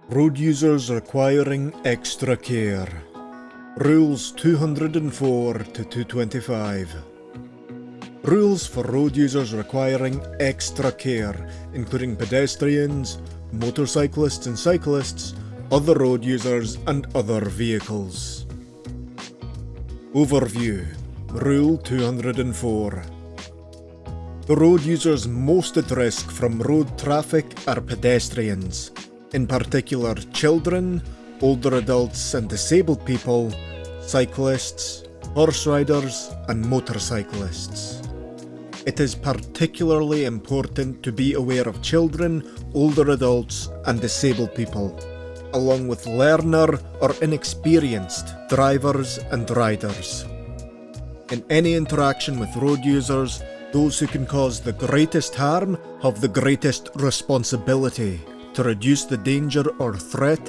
Road users requiring extra care. Rules 204 to 225. Rules for road users requiring extra care, including pedestrians, motorcyclists and cyclists, other road users and other vehicles. Overview. Rule 204. The road users most at risk from road traffic are pedestrians, in particular children, older adults and disabled people, cyclists, horse riders and motorcyclists. It is particularly important to be aware of children, older adults and disabled people, along with learner or inexperienced drivers and riders. In any interaction with road users, those who can cause the greatest harm have the greatest responsibility to reduce the danger or threat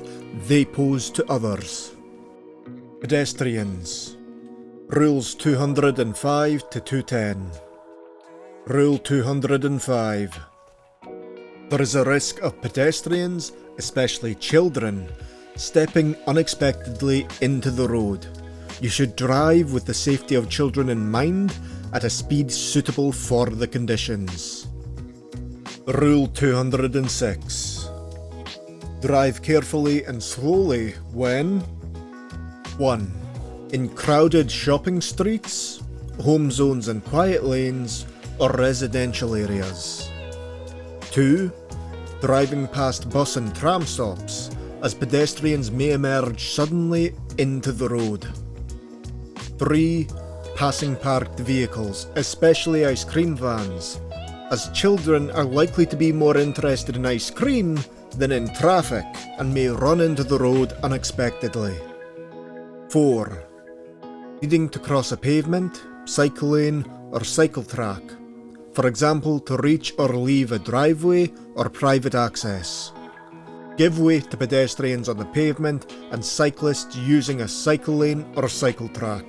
they pose to others. Pedestrians. Rules 205 to 210. Rule 205. There is a risk of pedestrians, especially children, stepping unexpectedly into the road. You should drive with the safety of children in mind at a speed suitable for the conditions. Rule 206. Drive carefully and slowly when 1. In crowded shopping streets, home zones and quiet lanes, or residential areas. 2. Driving past bus and tram stops, as pedestrians may emerge suddenly into the road. 3. Passing parked vehicles, especially ice cream vans, as children are likely to be more interested in ice cream than in traffic and may run into the road unexpectedly. 4. Needing to cross a pavement, cycle lane or cycle track, for example to reach or leave a driveway or private access. Give way to pedestrians on the pavement and cyclists using a cycle lane or cycle track.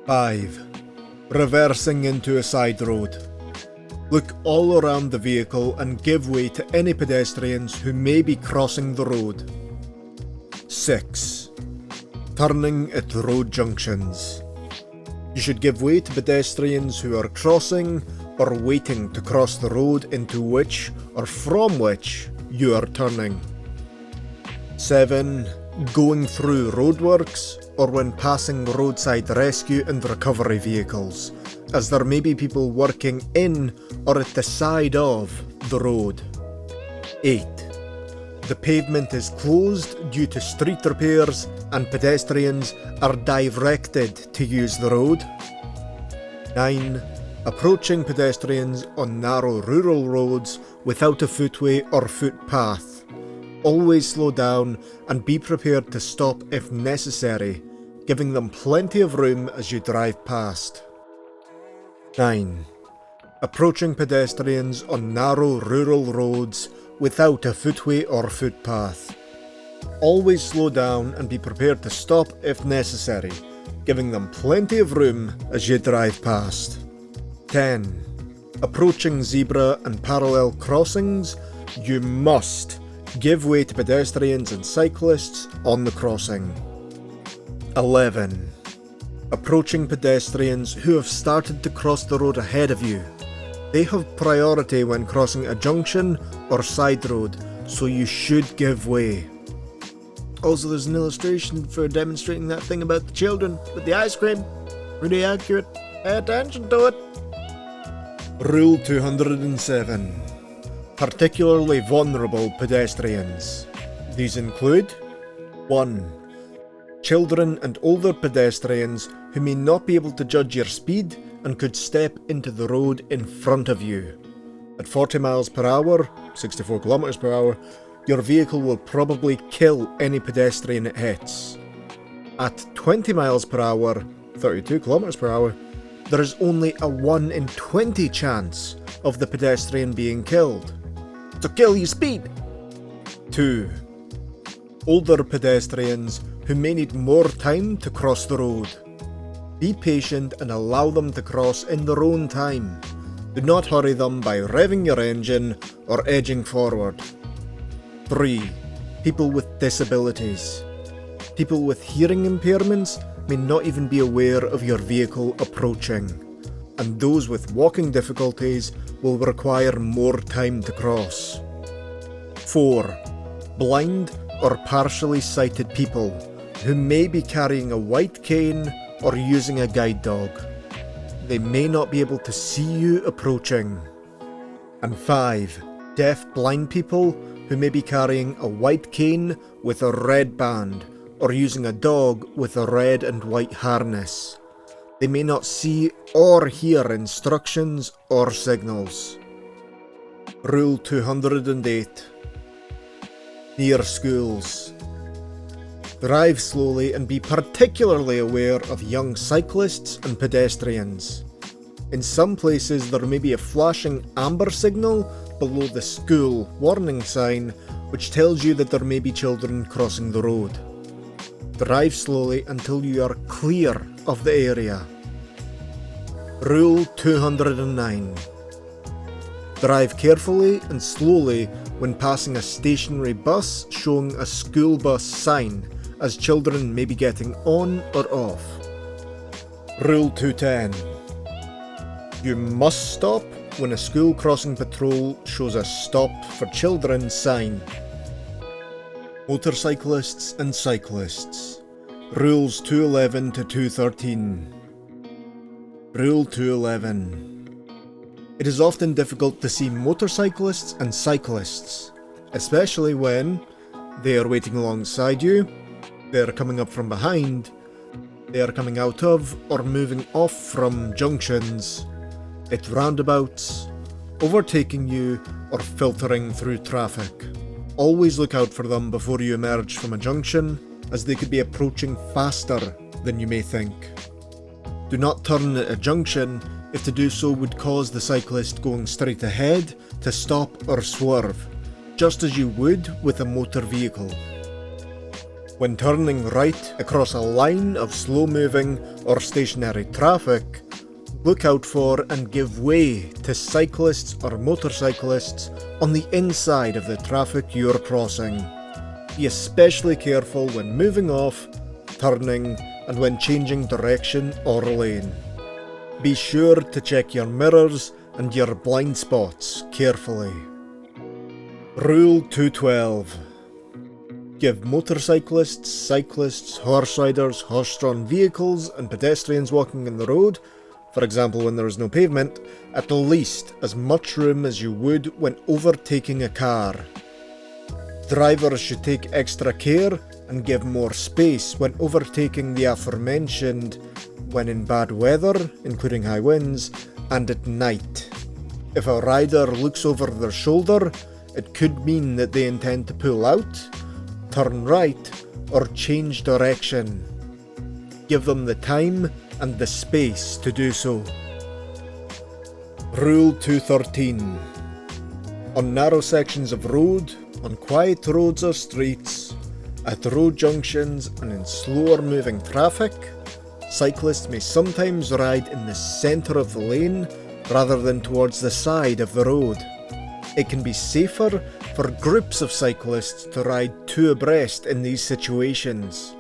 5. Reversing into a side road. Look all around the vehicle and give way to any pedestrians who may be crossing the road. 6. Turning at road junctions. You should give way to pedestrians who are crossing or waiting to cross the road into which or from which you are turning. 7. Going through roadworks or when passing roadside rescue and recovery vehicles, as there may be people working in or at the side of the road. 8. The pavement is closed due to street repairs and pedestrians are directed to use the road. 9. Approaching pedestrians on narrow rural roads without a footway or footpath. Always slow down and be prepared to stop if necessary, giving them plenty of room as you drive past. 9. Approaching pedestrians on narrow rural roads without a footway or footpath. Always slow down and be prepared to stop if necessary, giving them plenty of room as you drive past. 10. Approaching zebra and parallel crossings, you must give way to pedestrians and cyclists on the crossing. 11. Approaching pedestrians who have started to cross the road ahead of you. They have priority when crossing a junction or side road, so you should give way. Also, there's an illustration for demonstrating that thing about the children with the ice cream. Pretty accurate. Pay attention to it. Rule 207. Particularly vulnerable pedestrians. These include 1. Children and older pedestrians who may not be able to judge your speed and could step into the road in front of you. At 40 miles per hour, 64 kilometers per hour, your vehicle will probably kill any pedestrian it hits. At 20 miles per hour, 32 kilometers per hour, there is only a 1 in 20 chance of the pedestrian being killed. So kill your speed! 2. Older pedestrians who may need more time to cross the road. Be patient and allow them to cross in their own time. Do not hurry them by revving your engine or edging forward. 3. People with disabilities. People with hearing impairments may not even be aware of your vehicle approaching, and those with walking difficulties will require more time to cross. 4. Blind or partially sighted people who may be carrying a white cane or using a guide dog. They may not be able to see you approaching. And 5. Deaf blind people who may be carrying a white cane with a red band or using a dog with a red and white harness. They may not see or hear instructions or signals. Rule 208. Near schools. Drive slowly and be particularly aware of young cyclists and pedestrians. In some places there may be a flashing amber signal below the school warning sign which tells you that there may be children crossing the road. Drive slowly until you are clear of the area. Rule 209. Drive carefully and slowly when passing a stationary bus showing a school bus sign, as children may be getting on or off. Rule 210. You must stop when a school crossing patrol shows a stop for children sign. Motorcyclists and cyclists. Rules 211 to 213. Rule 211. It is often difficult to see motorcyclists and cyclists, especially when they are waiting alongside you, they are coming up from behind, they are coming out of or moving off from junctions, at roundabouts, overtaking you or filtering through traffic. Always look out for them before you emerge from a junction, as they could be approaching faster than you may think. Do not turn at a junction if to do so would cause the cyclist going straight ahead to stop or swerve, just as you would with a motor vehicle. When turning right across a line of slow-moving or stationary traffic, look out for and give way to cyclists or motorcyclists on the inside of the traffic you're crossing. Be especially careful when moving off, turning, and when changing direction or lane. Be sure to check your mirrors and your blind spots carefully. Rule 212. Give motorcyclists, cyclists, horse riders, horse-drawn vehicles and pedestrians walking on the road, for example when there is no pavement, at least as much room as you would when overtaking a car. Drivers should take extra care and give more space when overtaking the aforementioned when in bad weather, including high winds, and at night. If a rider looks over their shoulder, it could mean that they intend to pull out, turn right, or change direction. Give them the time and the space to do so. Rule 213. On narrow sections of road, on quiet roads or streets, at road junctions and in slower moving traffic, cyclists may sometimes ride in the centre of the lane rather than towards the side of the road. It can be safer for groups of cyclists to ride two abreast in these situations.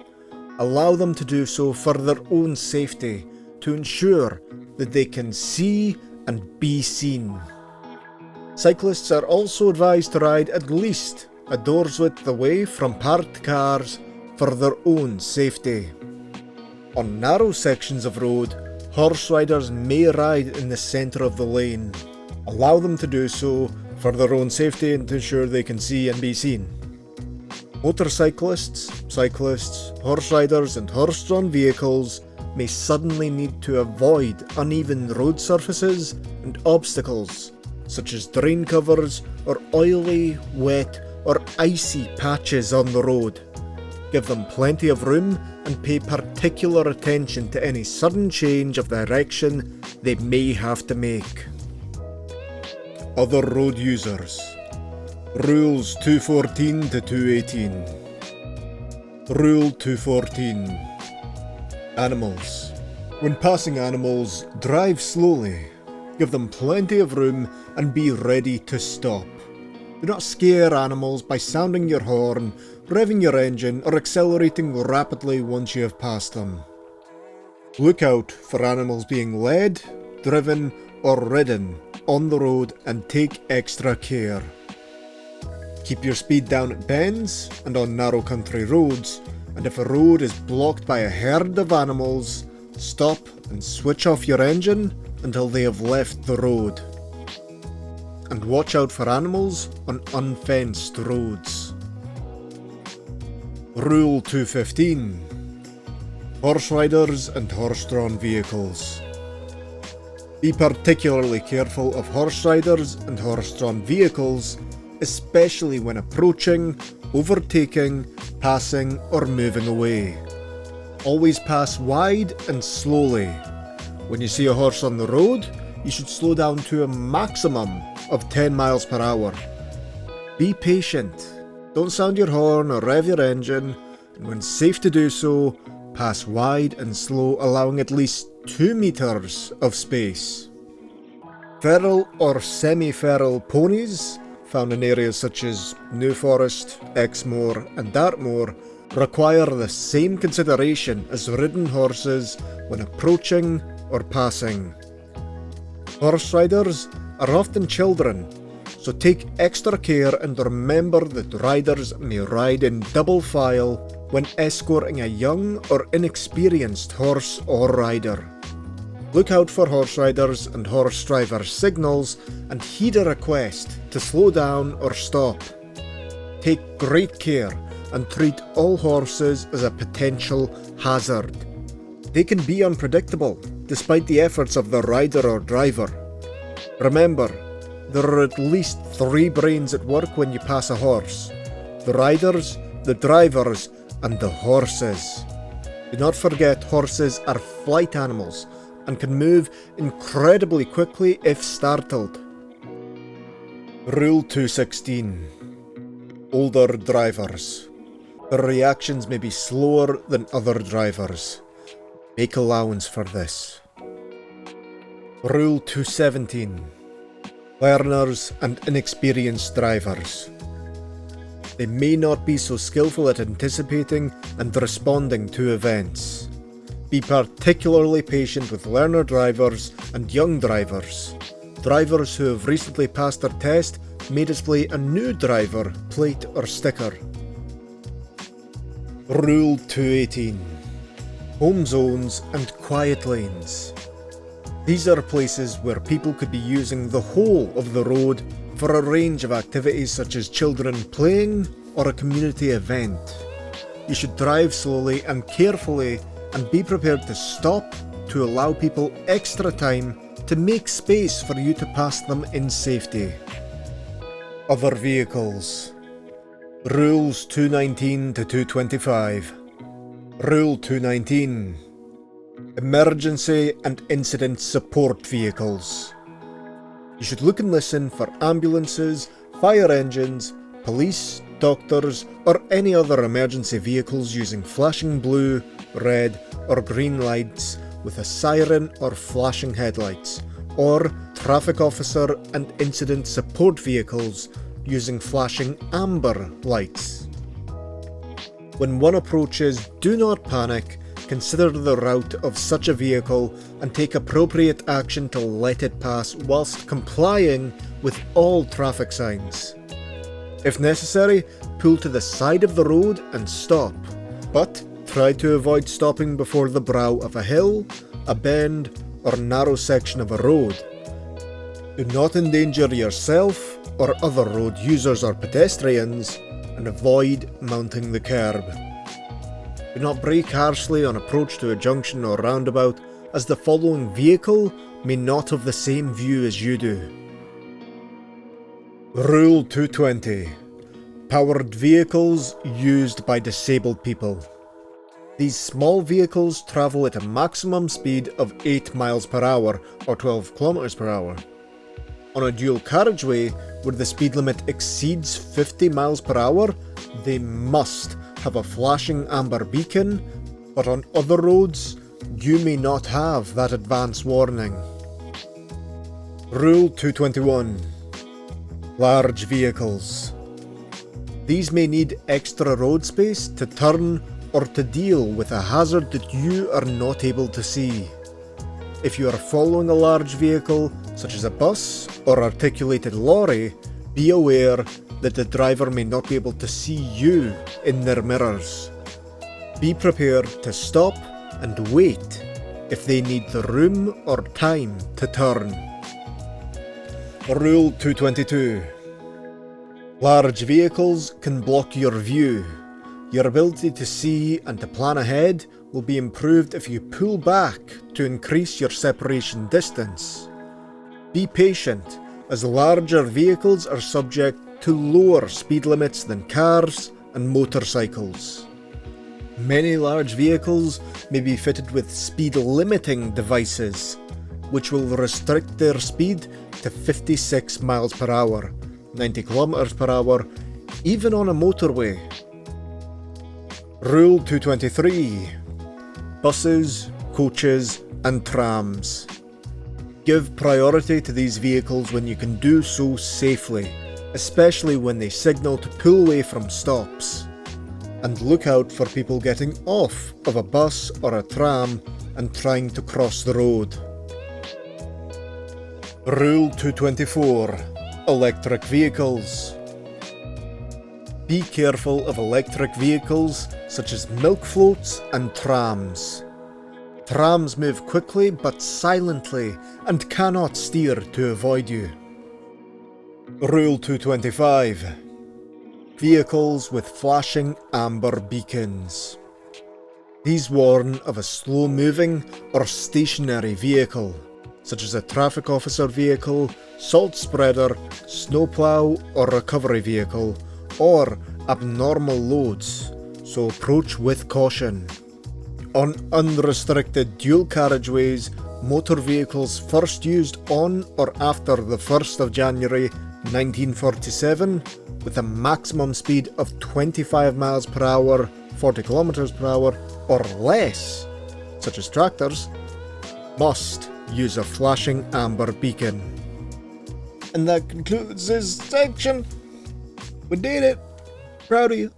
Allow them to do so for their own safety, to ensure that they can see and be seen. Cyclists are also advised to ride at least a door's width away from parked cars for their own safety. On narrow sections of road, horse riders may ride in the centre of the lane. Allow them to do so for their own safety and to ensure they can see and be seen. Motorcyclists, cyclists, horse riders and horse-drawn vehicles may suddenly need to avoid uneven road surfaces and obstacles, such as drain covers or oily, wet or icy patches on the road. Give them plenty of room and pay particular attention to any sudden change of direction they may have to make. Other road users. Rules 214 to 218. Rule 214. Animals. When passing animals, drive slowly. Give them plenty of room and be ready to stop. Do not scare animals by sounding your horn, revving your engine, or accelerating rapidly once you have passed them. Look out for animals being led, driven, or ridden on the road and take extra care. Keep your speed down at bends and on narrow country roads, and if a road is blocked by a herd of animals, stop and switch off your engine until they have left the road. And watch out for animals on unfenced roads. Rule 215. Horse riders and horse-drawn vehicles. Be particularly careful of horse riders and horse-drawn vehicles, especially when approaching, overtaking, passing, or moving away. Always pass wide and slowly. When you see a horse on the road, you should slow down to a maximum of 10 miles per hour. Be patient. Don't sound your horn or rev your engine, and when safe to do so, pass wide and slow, allowing at least 2 meters of space. Feral or semi-feral ponies, found in areas such as New Forest, Exmoor and Dartmoor, require the same consideration as ridden horses when approaching or passing. Horse riders are often children, so take extra care and remember that riders may ride in double file when escorting a young or inexperienced horse or rider. Look out for horse riders and horse driver signals and heed a request to slow down or stop. Take great care and treat all horses as a potential hazard. They can be unpredictable, despite the efforts of the rider or driver. Remember, there are at least 3 brains at work when you pass a horse: the riders, the drivers, and the horses. Do not forget, horses are flight animals and can move incredibly quickly if startled. Rule 216. Older drivers. Their reactions may be slower than other drivers. Make allowance for this. Rule 217. Learners and inexperienced drivers. They may not be so skillful at anticipating and responding to events. Be particularly patient with learner drivers and young drivers. Drivers who have recently passed their test may display a new driver plate or sticker. Rule 218. Home zones and quiet lanes. These are places where people could be using the whole of the road for a range of activities such as children playing or a community event. You should drive slowly and carefully and be prepared to stop to allow people extra time to make space for you to pass them in safety. Other vehicles. Rules 219 to 225. Rule 219. Emergency and incident support vehicles. You should look and listen for ambulances, fire engines, police, doctors, or any other emergency vehicles using flashing blue, red, or green lights with a siren or flashing headlights, or traffic officer and incident support vehicles using flashing amber lights. When one approaches, do not panic. Consider the route of such a vehicle and take appropriate action to let it pass whilst complying with all traffic signs. If necessary, pull to the side of the road and stop, but try to avoid stopping before the brow of a hill, a bend, or narrow section of a road. Do not endanger yourself or other road users or pedestrians, and avoid mounting the curb. Do not brake harshly on approach to a junction or roundabout, as the following vehicle may not have the same view as you do. Rule 220. Powered vehicles used by disabled people. These small vehicles travel at a maximum speed of 8 miles per hour or 12 kilometers per hour. On a dual carriageway where the speed limit exceeds 50 miles per hour, they must have a flashing amber beacon, but on other roads, you may not have that advance warning. Rule 221. Large vehicles. These may need extra road space to turn or to deal with a hazard that you are not able to see. If you are following a large vehicle, such as a bus or articulated lorry, be aware that the driver may not be able to see you in their mirrors. Be prepared to stop and wait if they need the room or time to turn. Rule 222. Large vehicles can block your view. Your ability to see and to plan ahead will be improved if you pull back to increase your separation distance. Be patient, as larger vehicles are subject to lower speed limits than cars and motorcycles. Many large vehicles may be fitted with speed limiting devices, which will restrict their speed to 56 miles per hour, 90 kilometers per hour, even on a motorway. Rule 223. Buses, coaches and trams. Give priority to these vehicles when you can do so safely, especially when they signal to pull away from stops. And look out for people getting off of a bus or a tram and trying to cross the road. Rule 224. Electric vehicles. Be careful of electric vehicles such as milk floats and trams. Trams move quickly but silently and cannot steer to avoid you. Rule 225. Vehicles with flashing amber beacons. These warn of a slow-moving or stationary vehicle, such as a traffic officer vehicle, salt spreader, snowplow or recovery vehicle, or abnormal loads, so approach with caution. On unrestricted dual carriageways, motor vehicles first used on or after the 1st of January 1947 with a maximum speed of 25 miles per hour, 40 kilometers per hour or less, such as tractors, must use a flashing amber beacon. And that concludes this section. We did it. Proud of you.